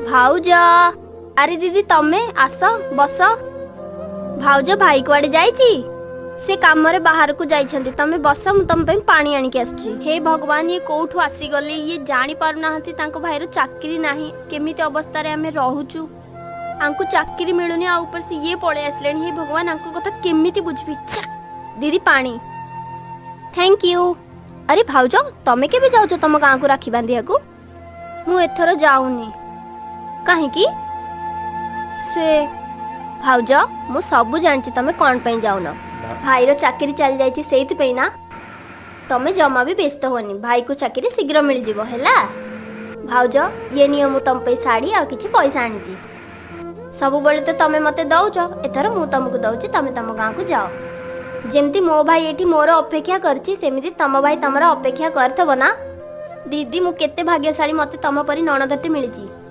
भाउज अरे दीदी तमे आस बस। भाउज भाई कुआडे जाइची से काम रे बाहर को जाइछंती तमे बस मु तम पे पानी आनी के आसुची। हे भगवान ये कोठु आसी गले ये जानी पारु नाहंती तांको भाईरो चाकरी नाही केमिति अवस्था रे हमें रहूचु आंको चाकरी मिलुनी आ ऊपर से ये पळे आसलेनी। हे भगवान आंको कथा केमिति बुझबी। दीदी पानी थैंक यू। अरे भाउज तमे केबे जाउचो तम गां को राखी बांधिया को? मु एथरो जाउनी काहे की से भाउज मु सब जानची तमे कोन पई जाउनो भाई रो चाकरी चल जाइची सेति पई ना। तमे जमा भी व्यस्त होनी भाई को चाकरी शीघ्र मिल जिवो हैला। भाउज ये नियम तम पे साड़ी आ किछि पैसा आनिची सब बेले तो तमे मते दउचो एथरो मु तमको दउची तमे तम गां को जाओ। जेमती मो भाई एठी मोर अपेक्षा करची सेमिति तम भाई तमरा अपेक्षा करथबो ना। दीदी मु केते भाग्यशाली मते तम परी नणदटे मिलिची।